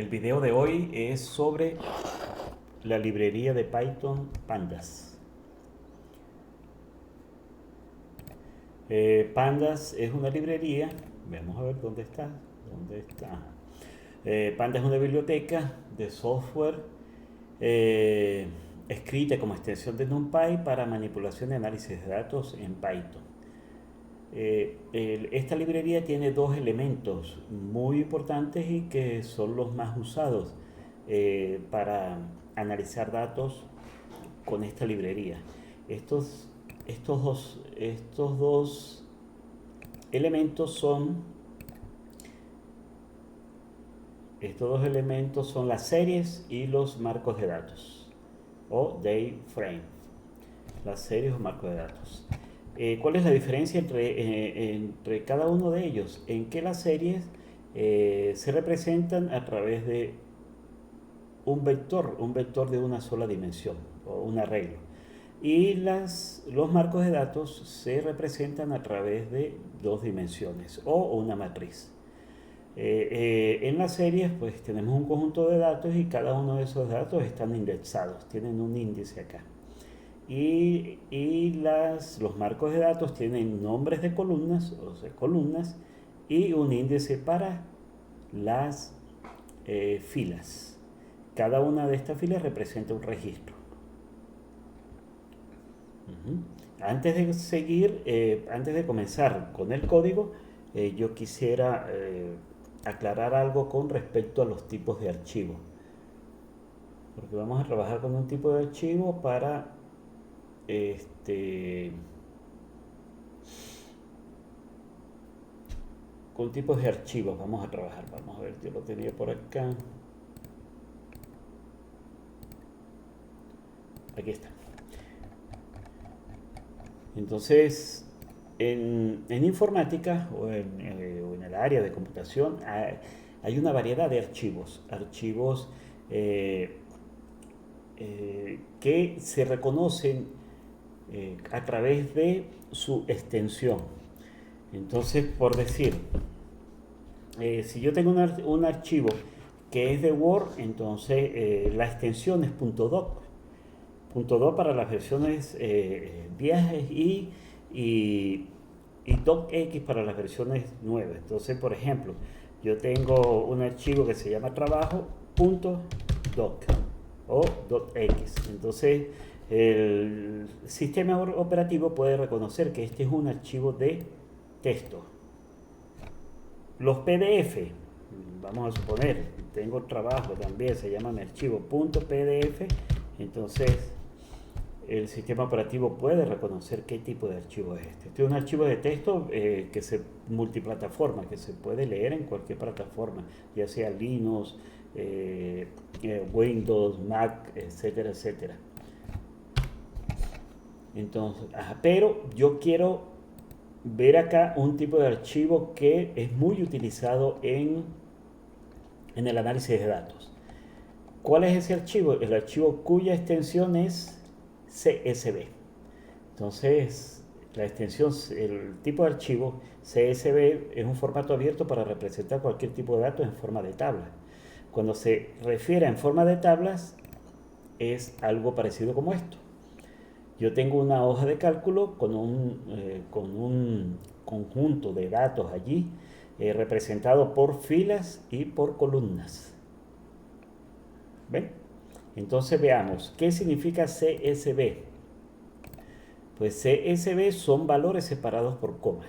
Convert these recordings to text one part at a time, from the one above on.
El video de hoy es sobre la librería de Python Pandas. Pandas es una librería, vamos a ver dónde está. ¿Dónde está? Pandas es una biblioteca de software eh, escrita como extensión de NumPy para manipulación y análisis de datos en Python. Esta librería tiene dos elementos muy importantes y que son los más usados para analizar datos con esta librería. Estos, estos dos elementos son las series y los marcos de datos o DayFrame, las series o marcos de datos. ¿Cuál es la diferencia entre cada uno de ellos? En que las series se representan a través de un vector de una sola dimensión o un arreglo. Y los marcos de datos se representan a través de dos dimensiones o una matriz. En las series pues tenemos un conjunto de datos y cada uno de esos datos están indexados, tienen un índice acá. Los marcos de datos tienen nombres de columnas, o sea, columnas, y un índice para las filas. Cada una de estas filas representa un registro. Antes de seguir, antes de comenzar con el código, yo quisiera aclarar algo con respecto a los tipos de archivo. Porque vamos a trabajar con un tipo de archivo para con tipos de archivos vamos a trabajar. Vamos a ver, yo lo tenía por acá. Aquí está. Entonces, en informática o en el área de computación hay una variedad de archivos. Archivos que se reconocen a través de su extensión. Entonces, por decir, si yo tengo un archivo que es de Word, entonces la extensión es .doc. .doc para las versiones viejas y docx para las versiones nuevas. Entonces, por ejemplo, yo tengo un archivo que se llama trabajo.doc o docx. Entonces, el sistema operativo puede reconocer que este es un archivo de texto. Los PDF, vamos a suponer, tengo trabajo también, se llama mi archivo .pdf, entonces el sistema operativo puede reconocer qué tipo de archivo es este. Este es un archivo de texto que se multiplataforma, que se puede leer en cualquier plataforma, ya sea Linux, Windows, Mac, etcétera, etcétera. Entonces, pero yo quiero ver acá un tipo de archivo que es muy utilizado en el análisis de datos. ¿Cuál es ese archivo? El archivo cuya extensión es CSV. Entonces, la extensión, el tipo de archivo CSV es un formato abierto para representar cualquier tipo de datos en forma de tabla. Cuando se refiere en forma de tablas, es algo parecido como esto. Yo tengo una hoja de cálculo con un conjunto de datos allí representado por filas y por columnas. ¿Ven? Entonces veamos, ¿qué significa CSV? Pues CSV son valores separados por coma.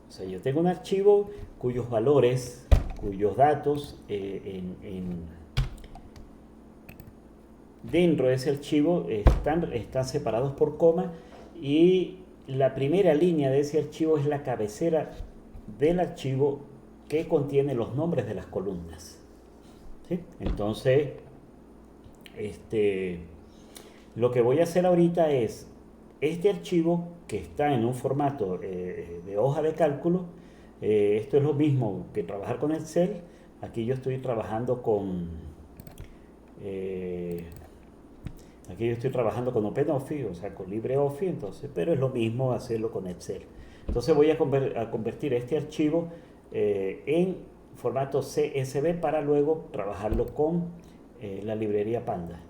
O sea, yo tengo un archivo cuyos valores, cuyos datos dentro de ese archivo están separados por coma y la primera línea de ese archivo es la cabecera del archivo que contiene los nombres de las columnas. ¿Sí? Entonces, lo que voy a hacer ahorita es este archivo que está en un formato de hoja de cálculo. Esto es lo mismo que trabajar con Excel. Aquí yo estoy trabajando con OpenOffice, o sea, con LibreOffice, entonces, pero es lo mismo hacerlo con Excel. Entonces voy a convertir este archivo en formato CSV para luego trabajarlo con la librería Panda.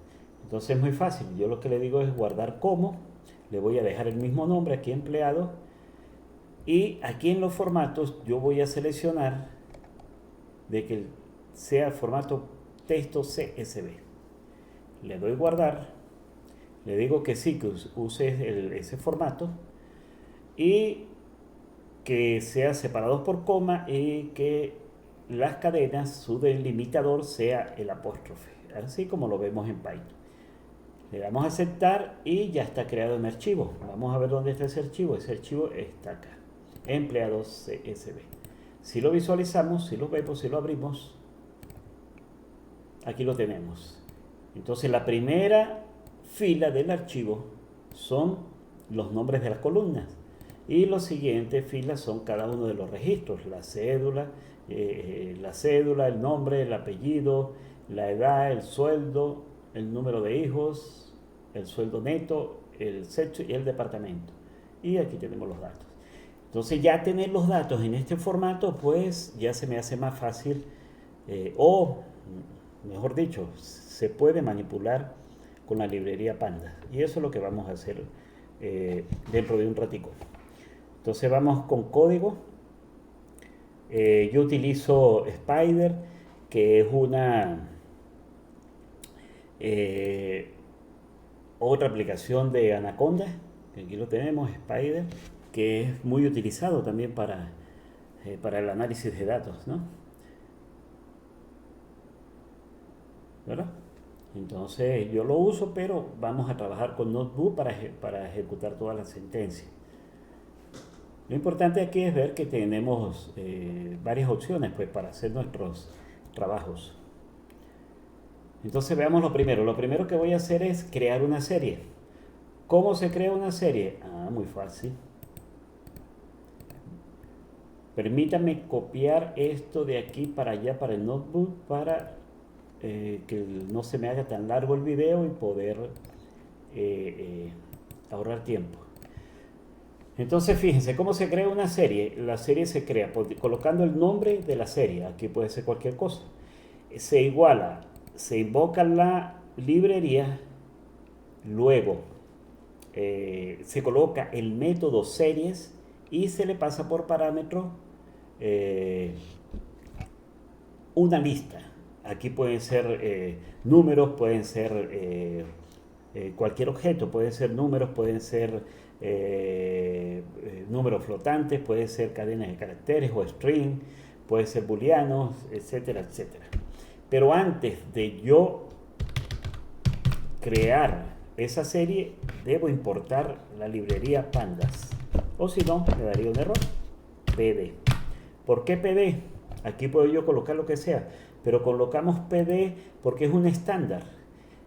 Entonces es muy fácil, yo lo que le digo es guardar como, le voy a dejar el mismo nombre aquí empleado, y aquí en los formatos yo voy a seleccionar de que sea formato texto CSV. Le doy guardar, le digo que sí, que use ese formato y que sea separados por coma y que las cadenas, su delimitador sea el apóstrofe, así como lo vemos en Python. Le damos a aceptar y ya está creado mi archivo. Vamos a ver dónde está ese archivo. Ese archivo está acá, empleados CSV. Si lo visualizamos, si lo vemos, si lo abrimos, aquí lo tenemos. Entonces la primera fila del archivo son los nombres de las columnas y las siguientes filas son cada uno de los registros, la cédula, el nombre, el apellido, la edad, el sueldo, el número de hijos, el sueldo neto, el sexo y el departamento. Y aquí tenemos los datos. Entonces ya tener los datos en este formato, pues ya se me hace más fácil o mejor dicho, se puede manipular con la librería Panda. Y eso es lo que vamos a hacer dentro de un ratico. Entonces vamos con código. Yo utilizo Spyder, que es una otra aplicación de Anaconda, que aquí lo tenemos, Spyder, que es muy utilizado también para el análisis de datos, ¿no? ¿Verdad? Entonces yo lo uso, pero vamos a trabajar con Notebook para ejecutar todas las sentencias. Lo importante aquí es ver que tenemos varias opciones pues, para hacer nuestros trabajos. Entonces veamos lo primero. Lo primero que voy a hacer es crear una serie. ¿Cómo se crea una serie? Muy fácil. Permítame copiar esto de aquí para allá, para el notebook, para que no se me haga tan largo el video y poder ahorrar tiempo. Entonces fíjense cómo se crea una serie. La serie se crea colocando el nombre de la serie. Aquí puede ser cualquier cosa. Se iguala, se invoca la librería, luego se coloca el método series y se le pasa por parámetro una lista. Aquí pueden ser números, pueden ser cualquier objeto, pueden ser números, pueden ser números flotantes, pueden ser cadenas de caracteres o string, pueden ser booleanos, etcétera, etcétera. Pero antes de yo crear esa serie, debo importar la librería pandas, o si no, me daría un error. PD. ¿Por qué PD? Aquí puedo yo colocar lo que sea, pero colocamos PD porque es un estándar.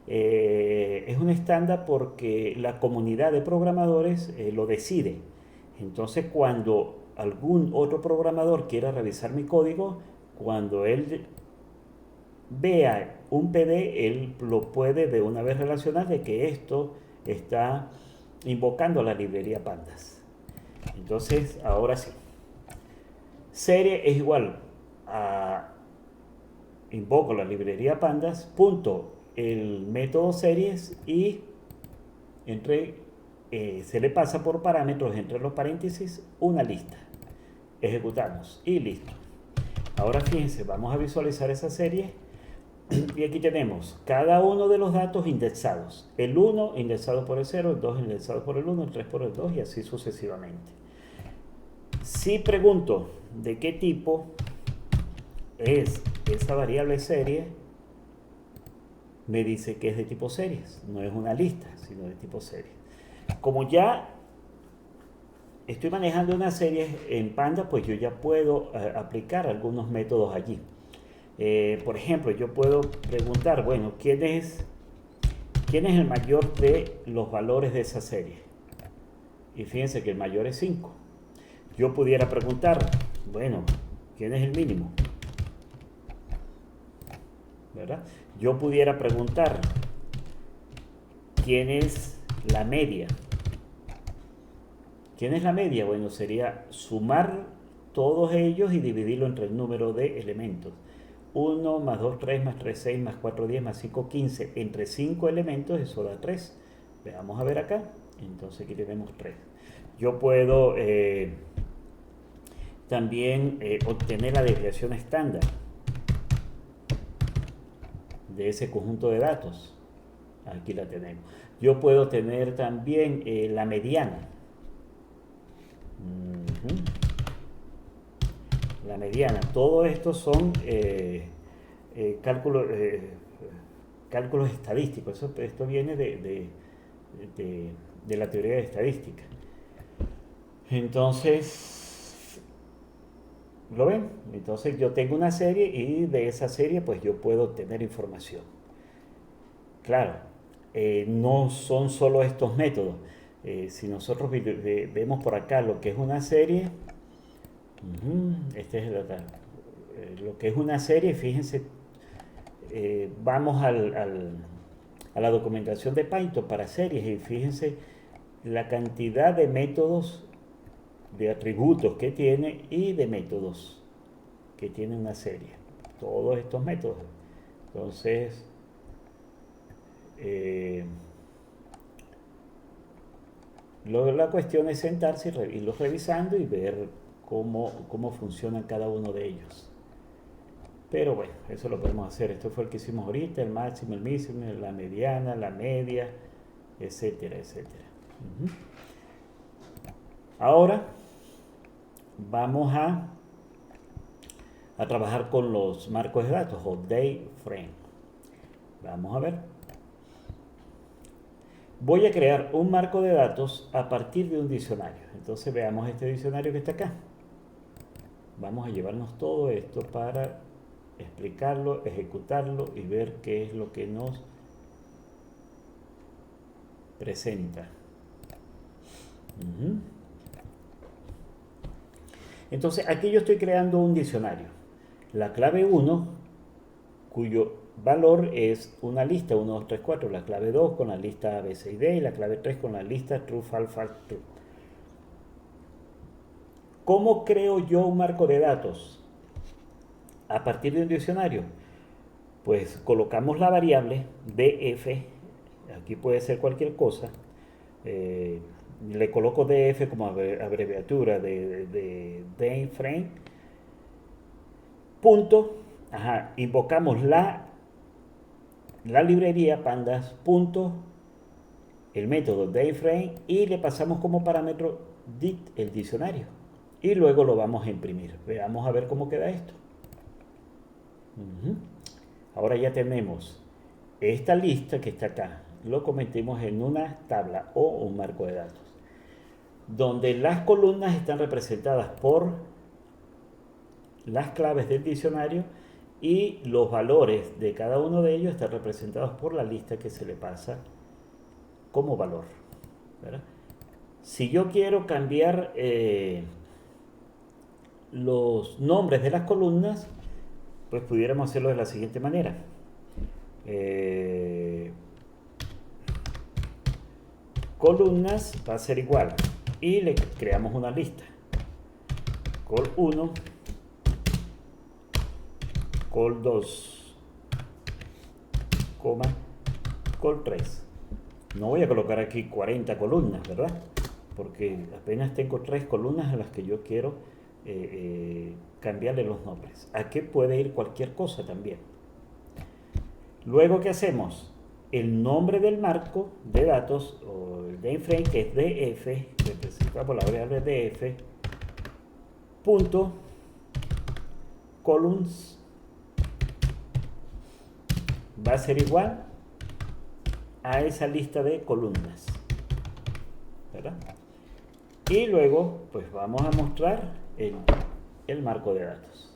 Es un estándar porque la comunidad de programadores lo decide. Entonces, cuando algún otro programador quiera revisar mi código, cuando él vea un PD, él lo puede de una vez relacionar de que esto está invocando la librería pandas. Entonces, ahora sí. Serie es igual a invoco la librería pandas, punto el método series y se le pasa por parámetros entre los paréntesis una lista. Ejecutamos y listo. Ahora fíjense, vamos a visualizar esa serie y aquí tenemos cada uno de los datos indexados. El 1 indexado por el 0, el 2 indexado por el 1, el 3 por el 2 y así sucesivamente. Si pregunto de qué tipo es esa variable serie, me dice que es de tipo series, no es una lista, sino de tipo serie. Como ya estoy manejando una serie en Panda, pues yo ya puedo aplicar algunos métodos allí. Por ejemplo, yo puedo preguntar, bueno, ¿quién es el mayor de los valores de esa serie? Y fíjense que el mayor es 5. Yo pudiera preguntar, bueno, ¿quién es el mínimo? ¿Verdad? Yo pudiera preguntar, ¿quién es la media? ¿Quién es la media? Bueno, sería sumar todos ellos y dividirlo entre el número de elementos. 1 más 2, 3, más 3, 6, más 4, 10, más 5, 15. Entre 5 elementos eso da 3. Vamos a ver acá. Entonces aquí tenemos 3. Yo puedo también obtener la desviación estándar de ese conjunto de datos. Aquí la tenemos. Yo puedo tener también la mediana. La mediana. Todo esto son cálculos estadísticos. Esto viene de la teoría de estadística. Entonces, ¿lo ven? Entonces yo tengo una serie y de esa serie pues yo puedo obtener información. Claro, no son solo estos métodos. Si nosotros vemos por acá lo que es una serie, este es lo que es una serie, fíjense, vamos a la documentación de Python para series y fíjense la cantidad de métodos, de atributos que tiene y de métodos que tiene una serie. Todos estos métodos. Entonces, la cuestión es sentarse y irlos revisando y ver cómo funcionan cada uno de ellos. Pero bueno, eso lo podemos hacer. Esto fue el que hicimos ahorita, el máximo, el mínimo, la mediana, la media, etcétera, etcétera. Ahora vamos a trabajar con los marcos de datos o DayFrame. Vamos a ver. Voy a crear un marco de datos a partir de un diccionario. Entonces veamos este diccionario que está acá. Vamos a llevarnos todo esto para explicarlo, ejecutarlo y ver qué es lo que nos presenta. Entonces aquí yo estoy creando un diccionario. La clave 1, cuyo valor es una lista 1, 2, 3, 4. La clave 2 con la lista A, B, C y D. Y la clave 3 con la lista true, false, false, true. ¿Cómo creo yo un marco de datos? A partir de un diccionario. Pues colocamos la variable df. Aquí puede ser cualquier cosa. Le coloco df como abreviatura de DayFrame. Punto. Invocamos la librería pandas. Punto. El método DayFrame y le pasamos como parámetro dict el diccionario. Y luego lo vamos a imprimir. Veamos a ver cómo queda esto. Ahora ya tenemos esta lista que está acá. Lo convertimos en una tabla o un marco de datos, donde las columnas están representadas por las claves del diccionario y los valores de cada uno de ellos están representados por la lista que se le pasa como valor, ¿verdad? Si yo quiero cambiar los nombres de las columnas, pues pudiéramos hacerlo de la siguiente manera. Columnas va a ser igual y le creamos una lista. Col 1, col 2, coma, col 3. No voy a colocar aquí 40 columnas, ¿verdad? Porque apenas tengo 3 columnas a las que yo quiero cambiarle los nombres. Aquí puede ir cualquier cosa también. Luego, ¿qué hacemos? El nombre del marco de datos o el DayFrame, que es df, representado por la variable df, punto columns, va a ser igual a esa lista de columnas, ¿verdad? Y luego pues vamos a mostrar el marco de datos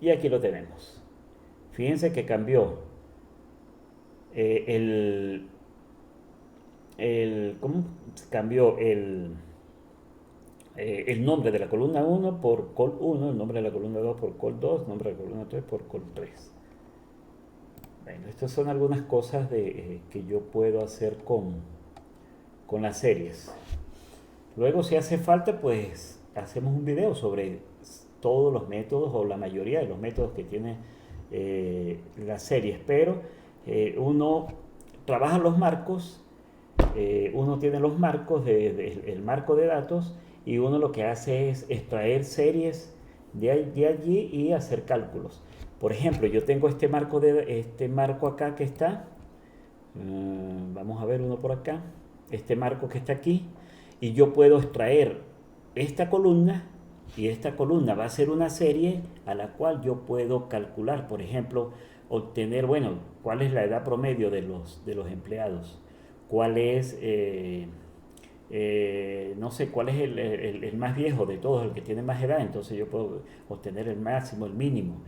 y aquí lo tenemos. Fíjense que cambió ¿cómo? Cambió el nombre de la columna 1 por col 1, el nombre de la columna 2 por col 2, el nombre de la columna 3 por col 3. Bueno, estas son algunas cosas que yo puedo hacer con las series. Luego, si hace falta, pues hacemos un video sobre todos los métodos o la mayoría de los métodos que tiene las series, pero uno trabaja los marcos, uno tiene los marcos, el marco de datos, y uno lo que hace es extraer series de allí y hacer cálculos. Por ejemplo, yo tengo este marco acá que está, vamos a ver uno por acá, este marco que está aquí, y yo puedo extraer esta columna, y esta columna va a ser una serie a la cual yo puedo calcular, por ejemplo, obtener, bueno, cuál es la edad promedio de los empleados, cuál es, no sé, cuál es el más viejo de todos, el que tiene más edad, entonces yo puedo obtener el máximo, el mínimo,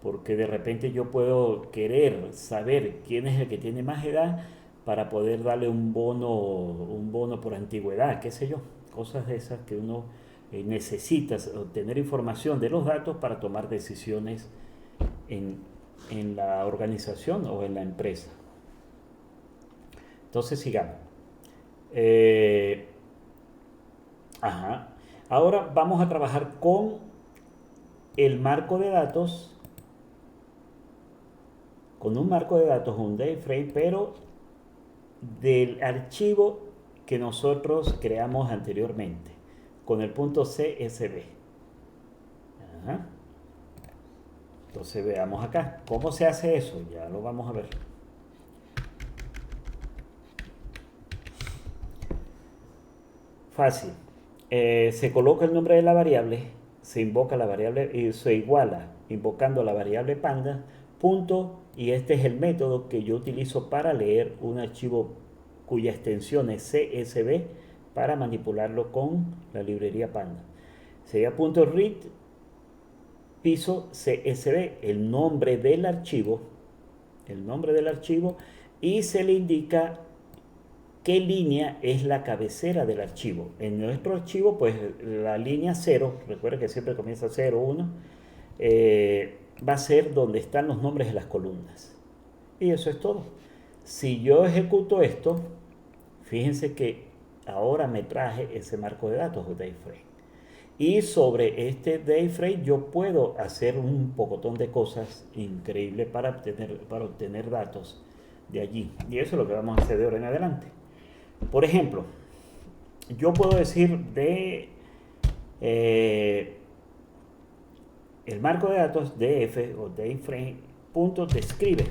porque de repente yo puedo querer saber quién es el que tiene más edad para poder darle un bono por antigüedad, qué sé yo, cosas de esas que uno necesita obtener información de los datos para tomar decisiones en, en la organización o en la empresa. Entonces sigamos. Eh, ajá. Ahora vamos a trabajar con el marco de datos, con un marco de datos, un DFrame, pero del archivo que nosotros creamos anteriormente, con el punto CSV. Ajá. Entonces veamos acá, ¿cómo se hace eso? Ya lo vamos a ver. Fácil. Se coloca el nombre de la variable, se invoca la variable y se iguala invocando la variable panda, punto, y este es el método que yo utilizo para leer un archivo cuya extensión es CSV para manipularlo con la librería panda. Sería punto .read piso CSV, el nombre del archivo, y se le indica qué línea es la cabecera del archivo. En nuestro archivo, pues la línea 0, recuerda que siempre comienza 0, 1, va a ser donde están los nombres de las columnas. Y eso es todo. Si yo ejecuto esto, fíjense que ahora me traje ese marco de datos, DayFrame. Y sobre este DayFrame yo puedo hacer un pocotón de cosas increíbles para obtener datos de allí. Y eso es lo que vamos a hacer de ahora en adelante. Por ejemplo, yo puedo decir el marco de datos df o DayFrame.describe.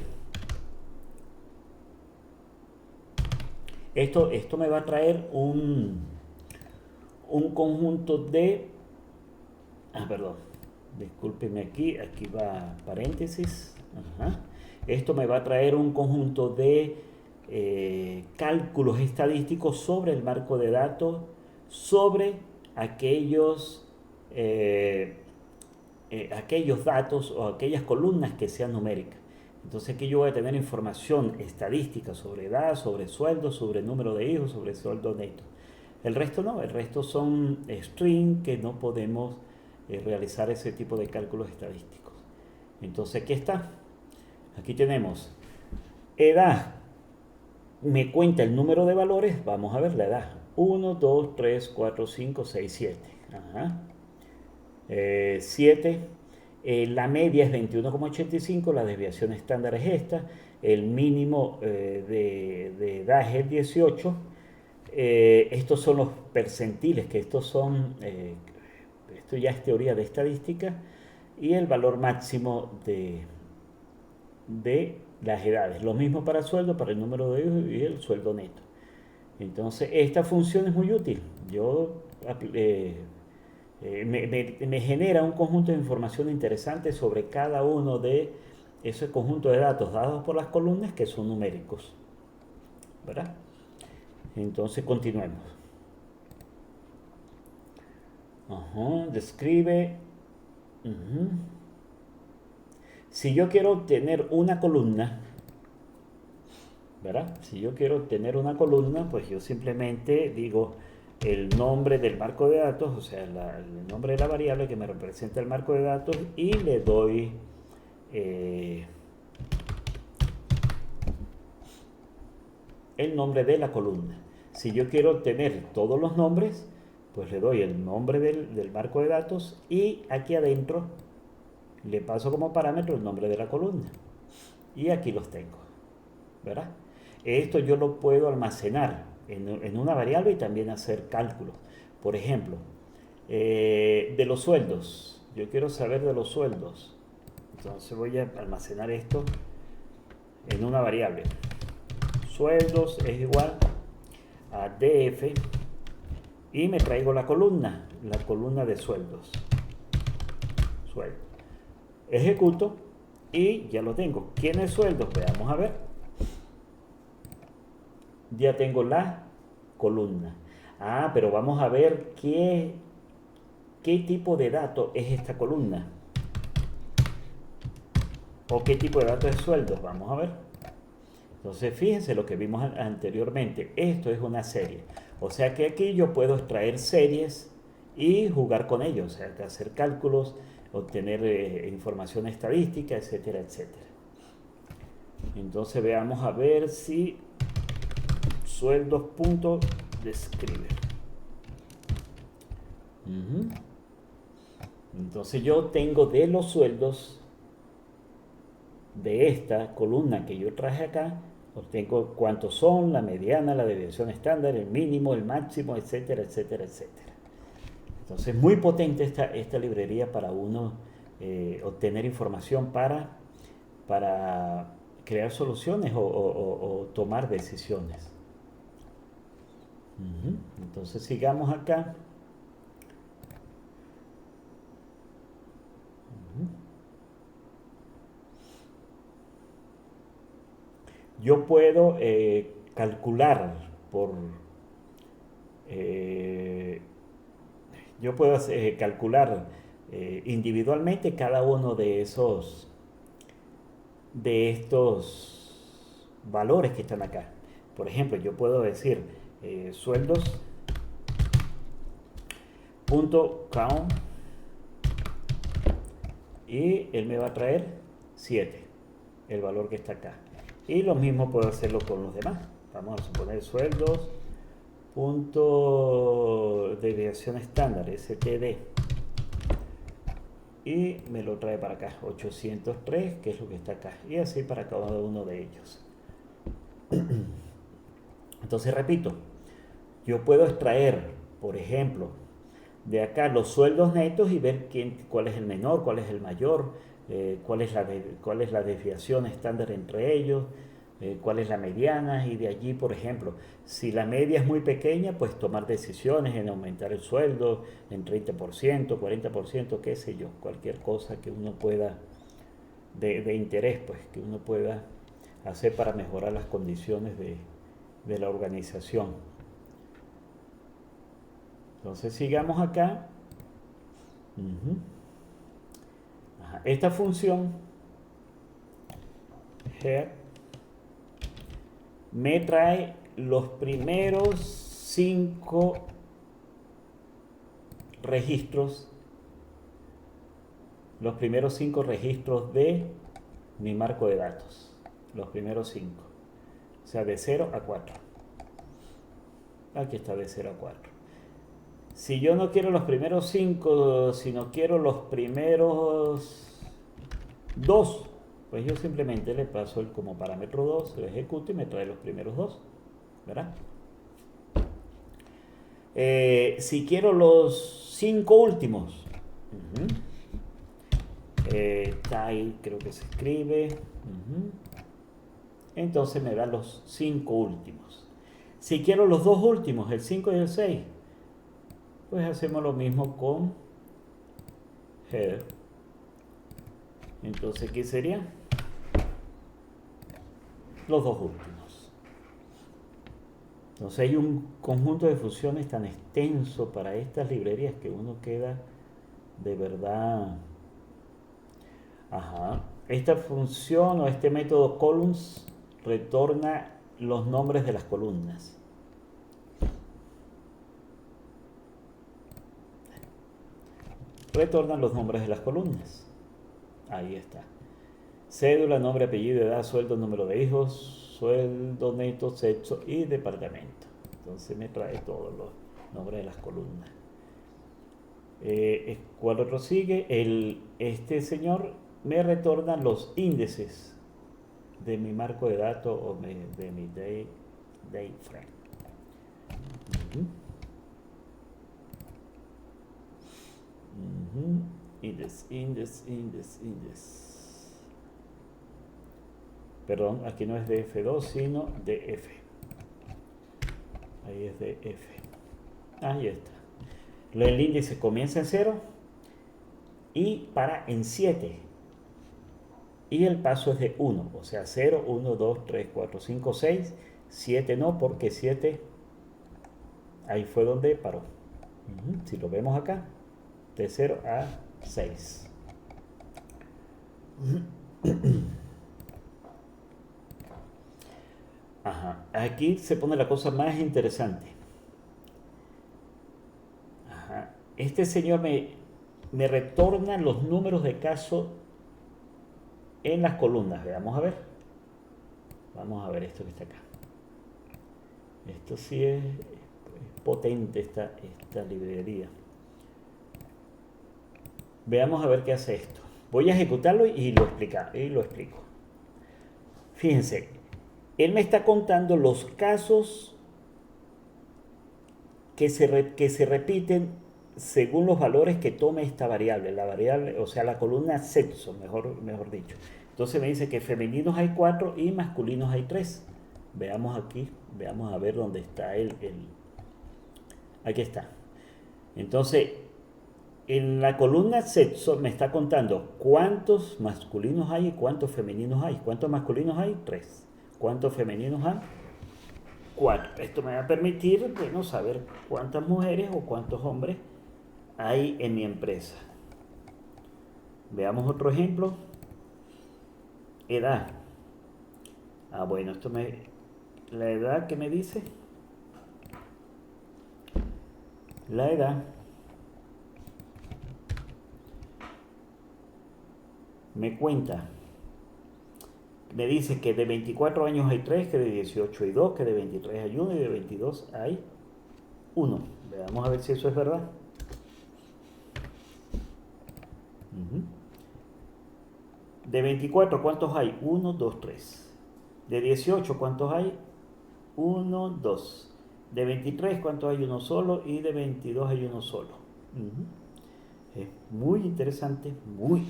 Esto me va a traer un conjunto de... perdón, discúlpeme aquí va paréntesis. Ajá. Esto me va a traer un conjunto de cálculos estadísticos sobre el marco de datos, sobre aquellos datos o aquellas columnas que sean numéricas. Entonces aquí yo voy a tener información estadística sobre edad, sobre sueldo, sobre número de hijos, sobre sueldo neto. El resto no, el resto son string que no podemos realizar ese tipo de cálculos estadísticos. Entonces aquí está, aquí tenemos edad, me cuenta el número de valores, vamos a ver la edad, 1, 2, 3, 4, 5, 6, 7. Ajá. 7, la media es 21,85, la desviación estándar es esta, el mínimo de edad es el 18. Estos son los percentiles, que esto ya es teoría de estadística, y el valor máximo de las edades. Lo mismo para el sueldo, para el número de hijos y el sueldo neto. Entonces, esta función es muy útil. Me genera un conjunto de información interesante sobre cada uno de esos conjuntos de datos dados por las columnas que son numéricos, ¿verdad? Entonces continuemos. Describe. Si yo quiero obtener una columna, ¿verdad? Si yo quiero obtener una columna, pues yo simplemente digo el nombre del marco de datos, o sea, el nombre de la variable que me representa el marco de datos, y le doy el nombre de la columna. Si yo quiero obtener todos los nombres, pues le doy el nombre del marco de datos y aquí adentro le paso como parámetro el nombre de la columna. Y aquí los tengo, ¿verdad? Esto yo lo puedo almacenar en una variable y también hacer cálculos. Por ejemplo, de los sueldos. Yo quiero saber de los sueldos. Entonces voy a almacenar esto en una variable. Sueldos es igual a df y me traigo la columna de sueldos. Sueldo. Ejecuto y ya lo tengo. ¿Quiénes sueldos? Veamos a ver. Ya tengo la columna. Ah, pero vamos a ver qué tipo de dato es esta columna. ¿O qué tipo de datos es sueldos? Vamos a ver. Entonces, fíjense lo que vimos anteriormente. Esto es una serie. O sea que aquí yo puedo extraer series y jugar con ellos. O sea, hacer cálculos, obtener información estadística, etcétera, etcétera. Entonces, veamos a ver si sueldos.describe. Entonces, yo tengo de los sueldos de esta columna que yo traje acá, obtengo cuántos son, la mediana, la deviación estándar, el mínimo, el máximo, etcétera, etcétera, etcétera. Entonces, muy potente esta librería para uno obtener información para crear soluciones o tomar decisiones. Entonces, sigamos acá. Yo puedo calcular por... yo puedo calcular individualmente cada uno de estos valores que están acá. Por ejemplo, yo puedo decir sueldos punto count y él me va a traer 7, el valor que está acá. Y lo mismo puedo hacerlo con los demás. Vamos a suponer sueldos punto deviación estándar, STD, y me lo trae para acá, 803, que es lo que está acá, y así para cada uno de ellos. Entonces repito, yo puedo extraer, por ejemplo, de acá los sueldos netos y ver cuál es el menor, cuál es el mayor, cuál es la desviación estándar entre ellos, cuál es la mediana, y de allí, por ejemplo, si la media es muy pequeña, pues tomar decisiones en aumentar el sueldo en 30%, 40%, qué sé yo, cualquier cosa que uno pueda, de interés, pues, que uno pueda hacer para mejorar las condiciones de la organización. Entonces sigamos acá. Esta función here me trae los primeros 5 registros, de mi marco de datos, los primeros 5, o sea, de 0 a 4. Aquí está, de 0 a 4. Si yo no quiero los primeros 5, sino quiero los primeros 2, pues yo simplemente le paso como parámetro 2, lo ejecuto y me trae los primeros 2, ¿verdad? Si quiero los 5 últimos, type creo que se escribe, entonces me da los 5 últimos. Si quiero los 2 últimos, el 5 y el 6, pues hacemos lo mismo con header. Entonces, ¿qué sería? Los 2 últimos. Entonces hay un conjunto de funciones tan extenso para estas librerías que uno queda de verdad... Esta función o este método columns retorna los nombres de las columnas. Retornan los nombres de las columnas. Ahí está. Cédula, nombre, apellido, edad, sueldo, número de hijos, sueldo neto, sexo y departamento. Entonces me trae todos los nombres de las columnas. ¿Cuál otro sigue? Este señor me retorna los índices de mi marco de datos o de mi day frame. Index. Perdón, aquí no es de F2, sino de F. Ahí es de F. Ahí está. El índice comienza en 0 y para en 7. Y el paso es de 1. O sea, 0, 1, 2, 3, 4, 5, 6. 7 no, porque 7 ahí fue donde paró. Si lo vemos acá, de 0 a 6. Ajá. Aquí se pone la cosa más interesante. Ajá. Este señor me retorna los números de caso en las columnas. Veamos a ver. Vamos a ver esto que está acá. Esto sí es potente esta librería. Veamos a ver qué hace esto. Voy a ejecutarlo y lo explico. Fíjense, él me está contando los casos que se repiten según los valores que tome esta variable. La variable, o sea, la columna sexo, mejor dicho. Entonces me dice que femeninos hay 4 y masculinos hay 3. Veamos aquí, veamos a ver dónde está aquí está. Entonces, en la columna sexo me está contando cuántos masculinos hay y cuántos femeninos hay. ¿Cuántos masculinos hay? 3. ¿Cuántos femeninos hay? 4. Esto me va a permitir, bueno, saber cuántas mujeres o cuántos hombres hay en mi empresa. Veamos otro ejemplo. Edad. Bueno, la edad que me dice. La edad me cuenta, me dice que de 24 años hay 3, que de 18 hay 2, que de 23 hay 1 y de 22 hay 1. Veamos a ver si eso es verdad. De 24, ¿cuántos hay? 1, 2, 3. De 18, ¿cuántos hay? 1, 2. De 23, ¿cuántos hay? Uno solo. Y de 22 hay uno solo. Es muy interesante, muy.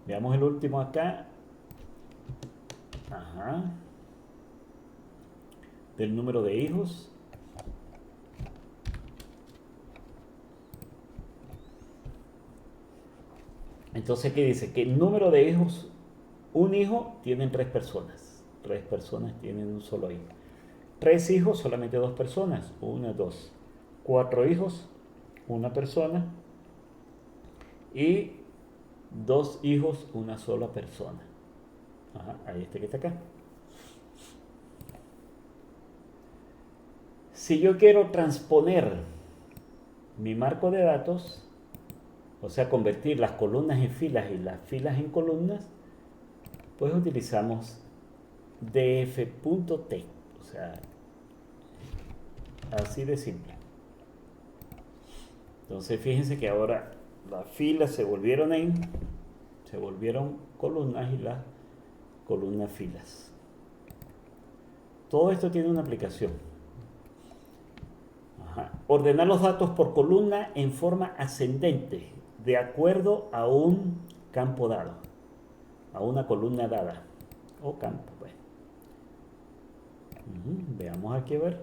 Veamos el último acá. Ajá. Del número de hijos. Entonces, ¿qué dice? Que el número de hijos, un hijo tienen 3 personas. 3 personas tienen un solo hijo. 3 hijos, solamente 2 personas. 1, 2. 4 hijos, 1 persona. Y 2 hijos, una sola persona. Ajá, ahí está que está acá. Si yo quiero transponer mi marco de datos, o sea, convertir las columnas en filas y las filas en columnas, pues utilizamos df.t, o sea, así de simple. Entonces fíjense que ahora las filas se volvieron columnas y las columnas filas. Todo esto tiene una aplicación. Ordenar los datos por columna en forma ascendente, de acuerdo a un campo dado, a una columna dada, o campo. Bueno. Veamos aquí a ver.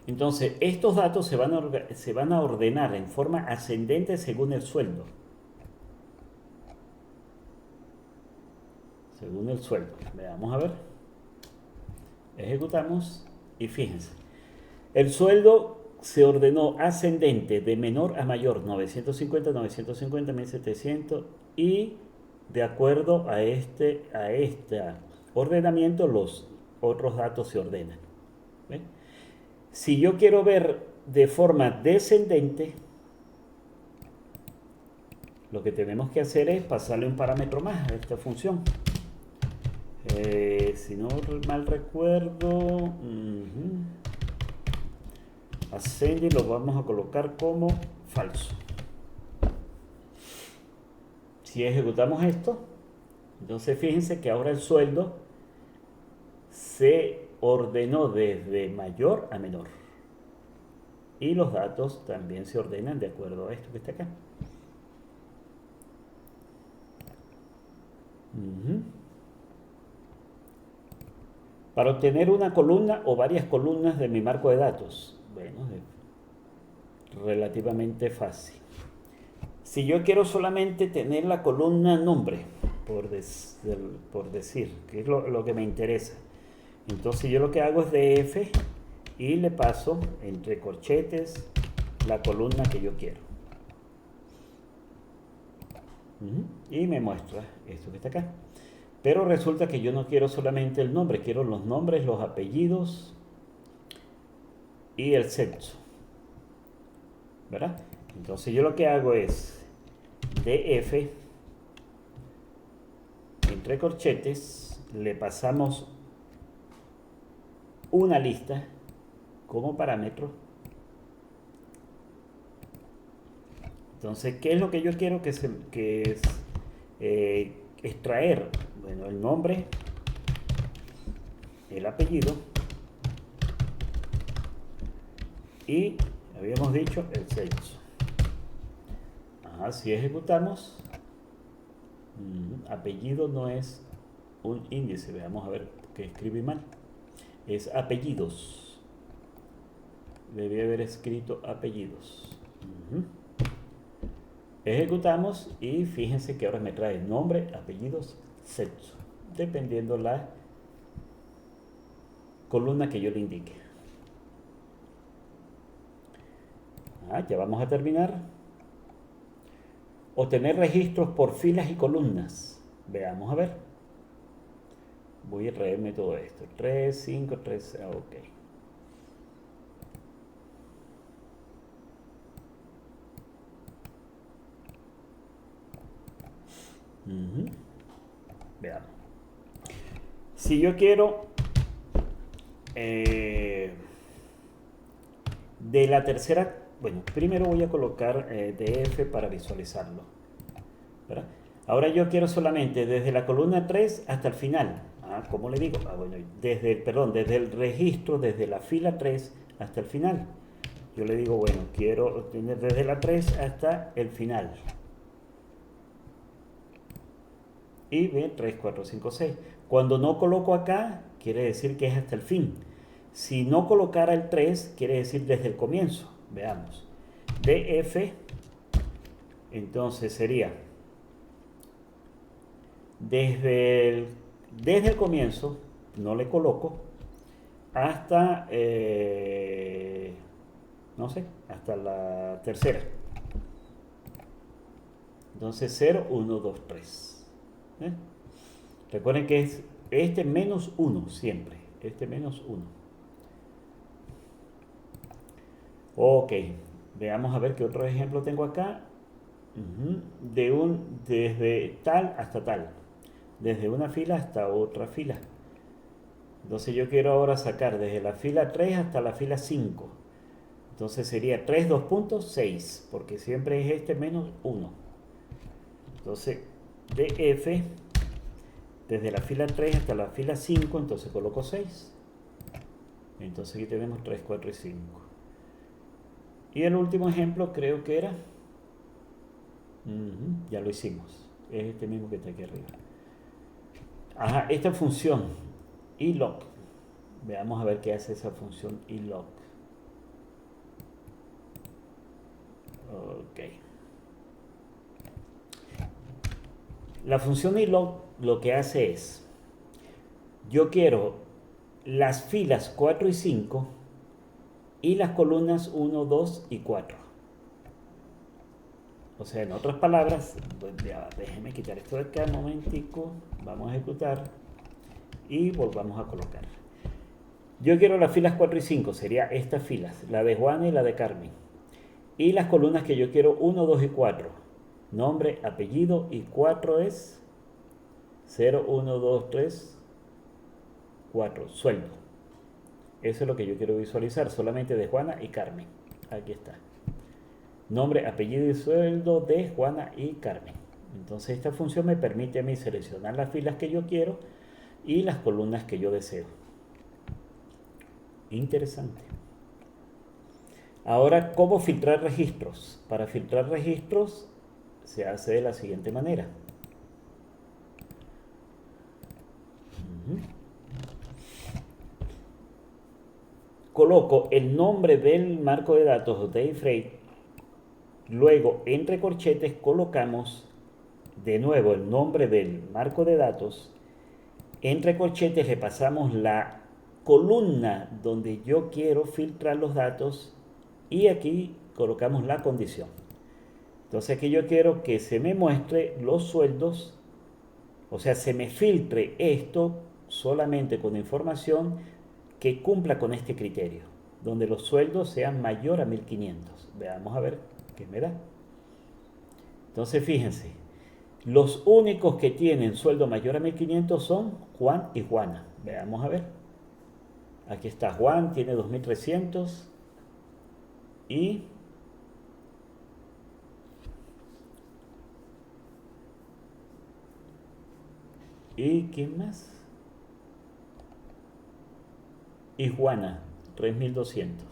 Entonces, estos datos se van a ordenar en forma ascendente según el sueldo. Según el sueldo. Veamos a ver. Ejecutamos y fíjense. El sueldo se ordenó ascendente de menor a mayor, 950, 950, 1700 y de acuerdo a este ordenamiento los otros datos se ordenan. ¿Ven? Si yo quiero ver de forma descendente, lo que tenemos que hacer es pasarle un parámetro más a esta función. Si no mal recuerdo, ascending lo vamos a colocar como falso. Si ejecutamos esto, entonces fíjense que ahora el sueldo se ordenó desde mayor a menor. Y los datos también se ordenan de acuerdo a esto que está acá. Para obtener una columna o varias columnas de mi marco de datos, bueno, es relativamente fácil. Si yo quiero solamente tener la columna nombre, por decir, que es lo que me interesa, entonces yo lo que hago es df y le paso entre corchetes la columna que yo quiero. Y me muestra esto que está acá. Pero resulta que yo no quiero solamente el nombre, quiero los nombres, los apellidos y el sexo, ¿verdad? Entonces yo lo que hago es df entre corchetes, le pasamos una lista como parámetro. Entonces, ¿qué es lo que yo quiero que es extraer? Bueno, el nombre, el apellido y, habíamos dicho, el sexo. Si ejecutamos, apellido no es un índice, veamos a ver que escribí mal, es apellidos, debí haber escrito apellidos. Ejecutamos y fíjense que ahora me trae nombre, apellidos, sexo, dependiendo la columna que yo le indique. Ya vamos a terminar. Obtener registros por filas y columnas. Veamos a ver. Voy a traerme todo esto. 3, 5, 3, ok. Veamos. Si yo quiero de la tercera, bueno, primero voy a colocar df para visualizarlo, ¿verdad? Ahora yo quiero solamente desde la columna 3 hasta el final. ¿Cómo le digo? Bueno, desde el registro, desde la fila 3 hasta el final. Yo le digo, bueno, quiero tener desde la 3 hasta el final. Y ve 3, 4, 5, 6. Cuando no coloco acá, quiere decir que es hasta el fin. Si no colocara el 3, quiere decir desde el comienzo. Veamos. df, entonces sería desde el comienzo, no le coloco, hasta, no sé, hasta la tercera. Entonces 0, 1, 2, 3. Recuerden que es este menos 1 siempre. Este menos 1. Ok, veamos a ver qué otro ejemplo tengo acá. Desde tal hasta tal. Desde una fila hasta otra fila. Entonces yo quiero ahora sacar desde la fila 3 hasta la fila 5. Entonces sería 3, 2 puntos, 6. Porque siempre es este menos 1. Entonces df desde la fila 3 hasta la fila 5, entonces coloco 6. Entonces aquí tenemos 3, 4 y 5. Y el último ejemplo creo que era, ya lo hicimos, es este mismo que está aquí arriba. Esta función iLog, veamos a ver qué hace esa función iLog. Ok. La función iLog lo que hace es, yo quiero las filas 4 y 5 y las columnas 1, 2 y 4. O sea, en otras palabras, déjenme quitar esto de acá un momentico, vamos a ejecutar y volvamos a colocar. Yo quiero las filas 4 y 5, sería estas filas, la de Juana y la de Carmen. Y las columnas que yo quiero 1, 2 y 4, nombre, apellido, y 4 es 0, 1, 2, 3, 4, sueldo. Eso es lo que yo quiero visualizar, solamente de Juana y Carmen. Aquí está. Nombre, apellido y sueldo de Juana y Carmen. Entonces esta función me permite a mí seleccionar las filas que yo quiero y las columnas que yo deseo. Interesante. Ahora, ¿cómo filtrar registros? Para filtrar registros se hace de la siguiente manera. Coloco el nombre del marco de datos de Freight. Luego, entre corchetes, colocamos de nuevo el nombre del marco de datos. Entre corchetes le pasamos la columna donde yo quiero filtrar los datos y aquí colocamos la condición. Entonces aquí yo quiero que se me muestre los sueldos, o sea, se me filtre esto solamente con información que cumpla con este criterio, donde los sueldos sean mayor a 1500. Veamos a ver qué me da. Entonces fíjense, los únicos que tienen sueldo mayor a 1500 son Juan y Juana. Veamos a ver. Aquí está Juan, tiene 2300 y ¿quién más? Y Juana, 3200.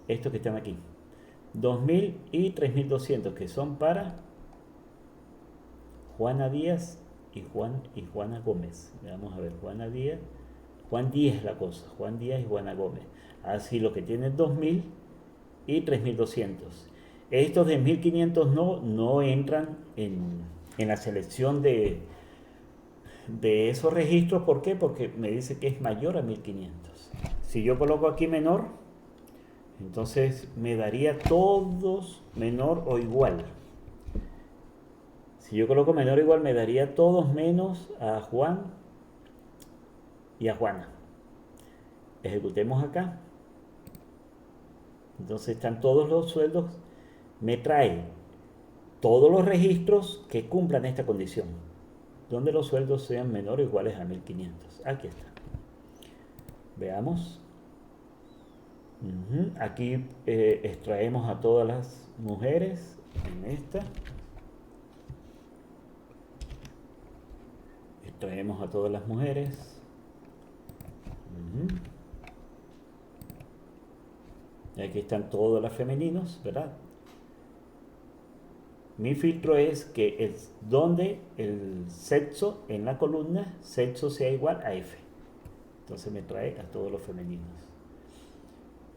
Estos que están aquí. 2000 y 3200 que son para Juana Díaz y Juana Gómez. Vamos a ver, Juan Díaz la cosa, Juan Díaz y Juana Gómez. Así los que tienen 2000 y 3200. Estos de 1500 no entran en la selección de esos registros. ¿Por qué? Porque me dice que es mayor a 1500. Si yo coloco aquí menor, entonces me daría todos menor o igual. Si yo coloco menor o igual, me daría todos menos a Juan y a Juana. Ejecutemos acá. Entonces están todos los sueldos. Me trae todos los registros que cumplan esta condición, donde los sueldos sean menores o iguales a 1500. Aquí está. Veamos. Aquí extraemos a todas las mujeres en esta. Extraemos a todas las mujeres. Y aquí están todos los femeninos, ¿verdad? Mi filtro es que donde el sexo en la columna, sexo sea igual a F. Entonces me trae a todos los femeninos.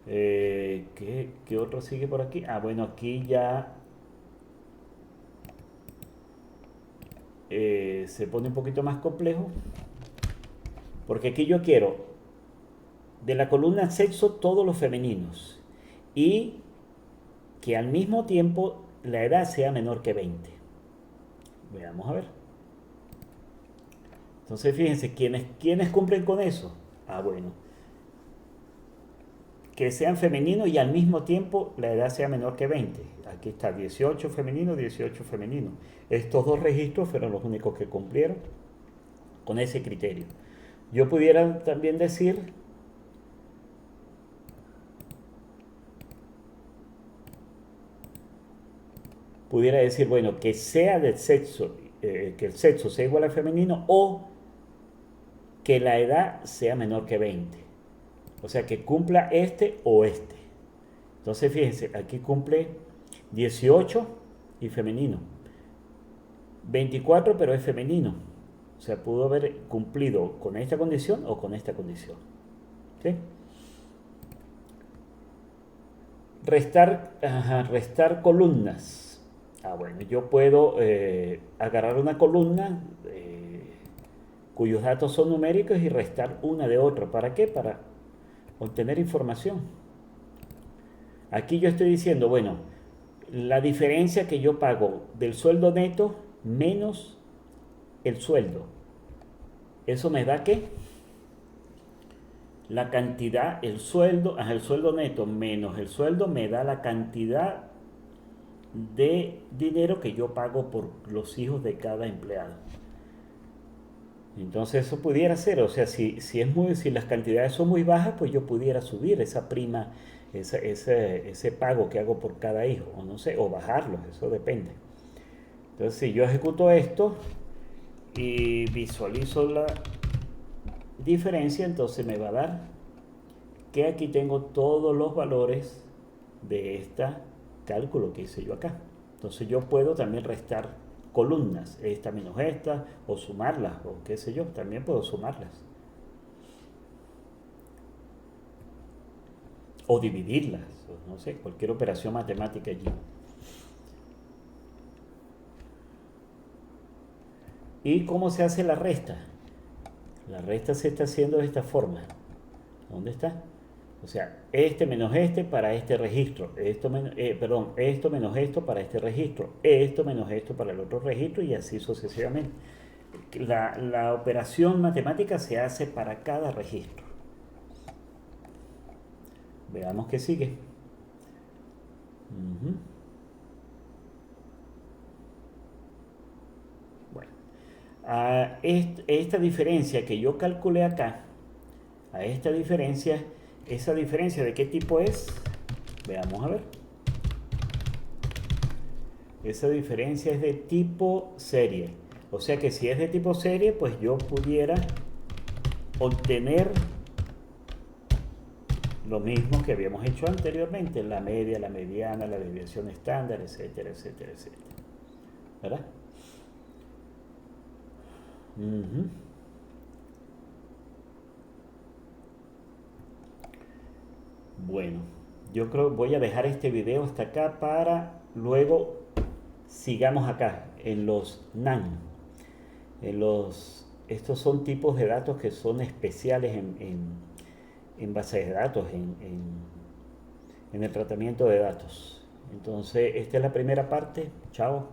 ¿Qué otro sigue por aquí? Bueno, aquí ya se pone un poquito más complejo, porque aquí yo quiero de la columna sexo todos los femeninos y que al mismo tiempo la edad sea menor que 20. Veamos a ver. Entonces fíjense, ¿quiénes cumplen con eso? Bueno, que sean femeninos y al mismo tiempo la edad sea menor que 20. Aquí está 18 femenino, 18 femenino. Estos dos registros fueron los únicos que cumplieron con ese criterio. Yo pudiera también decir bueno, que sea del sexo, que el sexo sea igual al femenino o que la edad sea menor que 20. O sea, que cumpla este o este. Entonces, fíjense, aquí cumple 18 y femenino. 24, pero es femenino. O sea, pudo haber cumplido con esta condición o con esta condición. ¿Sí? Restar columnas. Bueno, yo puedo agarrar una columna cuyos datos son numéricos y restar una de otra. ¿Para qué? Para obtener información. Aquí yo estoy diciendo, bueno, la diferencia que yo pago del sueldo neto menos el sueldo. ¿Eso me da qué? La cantidad, el sueldo neto menos el sueldo me da la cantidad de dinero que yo pago por los hijos de cada empleado. Entonces eso pudiera ser, o sea, si las cantidades son muy bajas, pues yo pudiera subir esa prima, ese pago que hago por cada hijo, o no sé, o bajarlo, eso depende. Entonces si yo ejecuto esto y visualizo la diferencia, entonces me va a dar que aquí tengo todos los valores de este cálculo que hice yo acá. Entonces yo puedo también restar columnas, esta menos esta, o sumarlas, o qué sé yo, también puedo sumarlas. O dividirlas, o no sé, cualquier operación matemática allí. ¿Y cómo se hace la resta? La resta se está haciendo de esta forma. ¿Dónde está? O sea, este menos este para este registro, esto menos esto para este registro, esto menos esto para el otro registro y así sucesivamente. La operación matemática se hace para cada registro. Veamos qué sigue. Ujú. Bueno, esta diferencia que yo calculé acá, a esta diferencia, ¿esa diferencia de qué tipo es? Veamos a ver. Esa diferencia es de tipo serie. O sea que si es de tipo serie, pues yo pudiera obtener lo mismo que habíamos hecho anteriormente, la media, la mediana, la desviación estándar, etcétera, etcétera, etcétera. ¿Verdad? Ujú. Bueno, yo creo que voy a dejar este video hasta acá para luego sigamos acá en los NAN. Estos son tipos de datos que son especiales en bases de datos, en el tratamiento de datos. Entonces, esta es la primera parte. Chao.